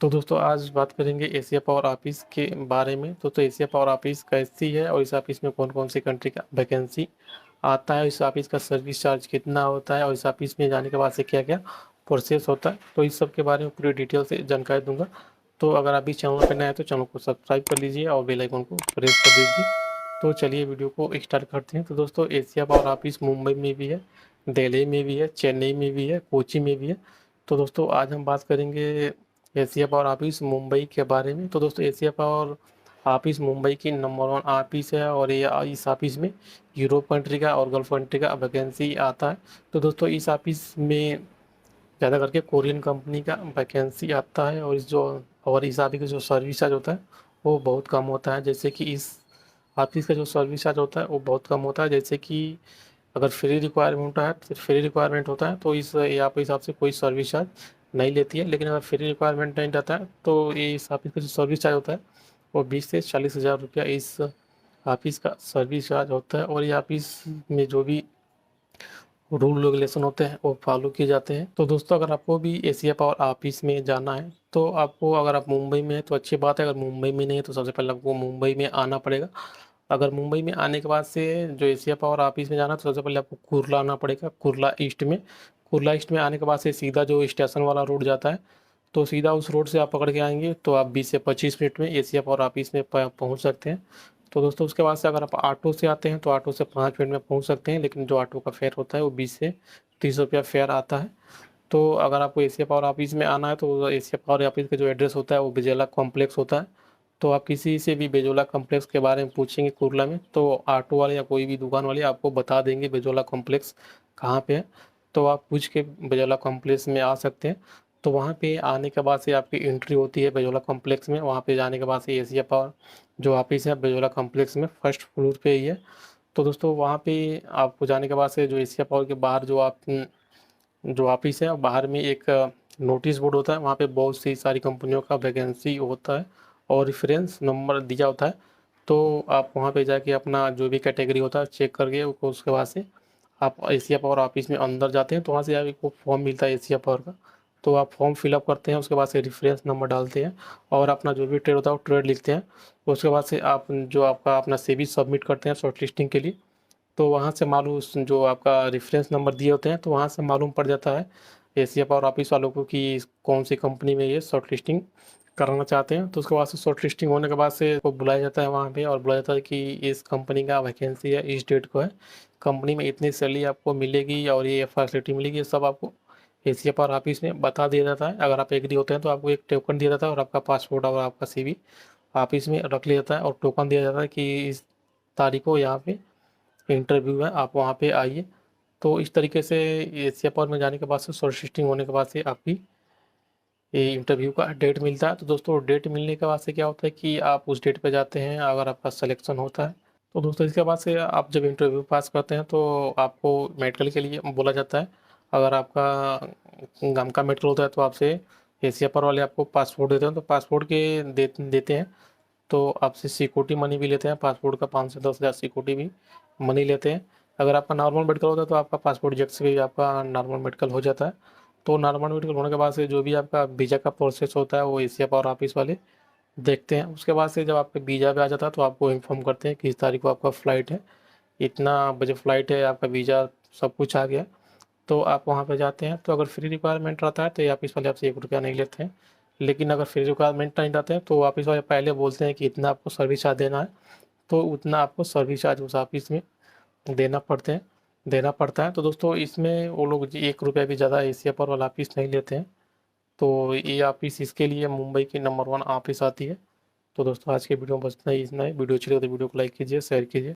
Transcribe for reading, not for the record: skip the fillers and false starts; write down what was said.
तो दोस्तों आज बात करेंगे एशिया पावर ऑफिस के बारे में। तो एशिया पावर ऑफिस कैसी है और इस ऑफिस में कौन कौन सी कंट्री का वैकेंसी आता है, इस ऑफिस का सर्विस चार्ज कितना होता है और इस ऑफिस में जाने के बाद से क्या क्या प्रोसेस होता है, तो इस सब के बारे में पूरी डिटेल से जानकारी दूंगा। तो अगर आप भी चैनल पर नए हैं तो चैनल को सब्सक्राइब कर लीजिए और बेल आइकन को प्रेस कर दीजिए। तो चलिए वीडियो को स्टार्ट करते हैं। तो दोस्तों एशिया पावर ऑफिस मुंबई में भी है, दिल्ली में भी है, चेन्नई में भी है, कोची में भी है। तो दोस्तों आज हम बात करेंगे एशिया पावर ऑफिस मुंबई के बारे में। तो दोस्तों एशिया पावर ऑफिस मुंबई की नंबर 1 ऑफिस है और ये इस ऑफिस में यूरोप कंट्री का और गल्फ कंट्री का वैकेंसी आता है। तो दोस्तों इस ऑफिस में ज़्यादा करके कोरियन कंपनी का वैकेंसी आता है और इस ऑफिस का जो सर्विस चार्ज होता है वो बहुत कम होता है। जैसे कि इस ऑफिस का जो सर्विस चार्ज होता है वो बहुत कम होता है। जैसे कि अगर फ्री रिक्वायरमेंट होता है तो इस यहाँ पे हिसाब से कोई सर्विस चार्ज नहीं लेती है। लेकिन अगर फ्री रिक्वायरमेंट नहीं रहता है तो ये इस ऑफिस का जो सर्विस चार्ज होता है वो 20 से 40 हज़ार रुपया इस ऑफिस का सर्विस चार्ज होता है। और ये ऑफिस में जो भी रूल रेगुलेशन होते हैं वो फॉलो किए जाते हैं। तो दोस्तों अगर आपको भी एशिया पावर ऑफिस में जाना है तो आपको, अगर आप मुंबई में है तो अच्छी बात है, अगर मुंबई में नहीं है तो सबसे पहले आपको मुंबई में आना पड़ेगा। अगर मुंबई में आने के बाद से जो एशिया पावर ऑफिस में जाना है तो सबसे पहले आपको कुर्ला आना पड़ेगा, कुर्ला ईस्ट में आने के बाद से सीधा जो स्टेशन वाला रोड जाता है तो सीधा उस रोड से आप पकड़ के आएंगे तो आप 20 से 25 मिनट में एशिया पावर ऑफिस में पहुंच सकते हैं। तो दोस्तों उसके बाद से अगर आप ऑटो से आते हैं तो ऑटो से 5 मिनट में पहुंच सकते हैं, लेकिन जो ऑटो का फेयर होता है वो 20 से 30 रुपया फेयर आता है। तो अगर आपको एशिया पावर ऑफिस में आना है तो एशिया पावर ऑफिस का जो एड्रेस होता है वो बिजेला कॉम्प्लेक्स होता है। तो आप किसी से भी बेजोला कॉम्प्लेक्स के बारे में पूछेंगे कुर्ला में तो ऑटो वाले या कोई भी दुकान वाले आपको बता देंगे बेजोला कॉम्प्लेक्स कहाँ पे है। तो आप पूछ के बेजोला कॉम्प्लेक्स में आ सकते हैं। तो वहाँ पे आने के बाद से आपकी एंट्री होती है बेजोला कॉम्प्लेक्स में। वहाँ पे जाने के बाद से एशिया पावर जो ऑफिस है बेजोला कॉम्प्लेक्स में फर्स्ट फ्लोर पे ही है। तो दोस्तों वहाँ पे आपको जाने के बाद से जो एशिया पावर के बाहर जो ऑफिस है बाहर में एक नोटिस बोर्ड होता है, वहाँ पे बहुत सी सारी कंपनियों का वैकेंसी होता है और रेफरेंस नंबर दिया होता है। तो आप वहाँ पे जाके अपना जो भी कैटेगरी होता है चेक करके उसके बाद से आप एशिया पावर ऑफिस में अंदर जाते हैं। तो वहाँ से आपको फॉर्म मिलता है एशिया पावर का, तो आप फॉर्म फिलअप करते हैं। उसके बाद से रेफरेंस नंबर डालते हैं और अपना जो भी ट्रेड होता है वो ट्रेड लिखते हैं। उसके बाद से आप जो आपका अपना CV सबमिट करते हैं शॉर्ट लिस्टिंग के लिए। तो वहाँ से मालूम जो आपका रेफरेंस नंबर दिए होते हैं तो वहाँ से मालूम पड़ जाता है एशिया पावर ऑफिस वालों को कि कौन सी कंपनी में ये शॉर्ट लिस्टिंग कराना चाहते हैं। तो उसके बाद से शॉर्ट लिस्टिंग होने के बाद से वो बुलाया जाता है वहाँ पे और बुलाया जाता है कि इस कंपनी का वैकेंसी है, इस डेट को है, कंपनी में इतनी सैलरी आपको मिलेगी और ये फैसिलिटी मिलेगी, ये सब आपको एशिया पावर ऑफिस में बता दिया जाता है। अगर आप एग्री होते हैं तो आपको एक टोकन दिया जाता है और आपका पासपोर्ट और आपका CV ऑफिस में रख लिया जाता है और टोकन दिया जाता है कि इस तारीख को यहाँ पे इंटरव्यू है, आप वहाँ पे आइए। तो इस तरीके से एशिया पावर में जाने के बाद से शॉर्ट लिस्टिंग होने के बाद से आपकी ये इंटरव्यू का डेट मिलता है। तो दोस्तों डेट मिलने के बाद से क्या होता है कि आप उस डेट पे जाते हैं अगर आपका सिलेक्शन होता है। तो दोस्तों इसके बाद से आप जब इंटरव्यू पास करते हैं तो आपको मेडिकल के लिए बोला जाता है। अगर आपका गम का मेडिकल होता है तो आपसे एशिया पावर वाले आपको पासपोर्ट देते हैं, तो पासपोर्ट के देते हैं। तो आपसे सिक्योरिटी मनी भी लेते हैं, पासपोर्ट का 5 से 10 हज़ार सिक्योरिटी भी मनी लेते हैं। अगर आपका नॉर्मल मेडिकल होता है तो आपका पासपोर्ट रिजेक्ट से भी आपका नॉर्मल मेडिकल हो जाता है। तो नॉर्मल मेडिकल होने के बाद से जो भी आपका वीज़ा का प्रोसेस होता है वो एशिया पावर ऑफिस वाले देखते हैं। उसके बाद से जब आपका वीज़ा पे आ जाता है तो आपको इन्फॉर्म करते हैं कि इस तारीख को आपका फ़्लाइट है, इतना बजे फ़्लाइट है, आपका वीज़ा सब कुछ आ गया। तो आप वहाँ पे जाते हैं। तो अगर फ्री रिक्वायरमेंट रहता है तो ये ऑफिस वाले आपसे 1 रुपया नहीं लेते हैं। लेकिन अगर फ्री रिक्वायरमेंट नहीं रहते हैं तो ऑफिस वाले पहले बोलते हैं कि इतना आपको सर्विस चार्ज देना है, तो उतना आपको सर्विस चार्ज उस ऑफिस में देना पड़ता है। तो दोस्तों इसमें वो लोग 1 रुपया भी ज़्यादा एशिया पावर वाला ऑफिस नहीं लेते हैं। तो ये ऑफिस इसके लिए मुंबई की नंबर 1 ऑफिस आती है। तो दोस्तों आज के वीडियो में बस इतना ही। वीडियो अच्छी लगे तो वीडियो को लाइक कीजिए, शेयर कीजिए।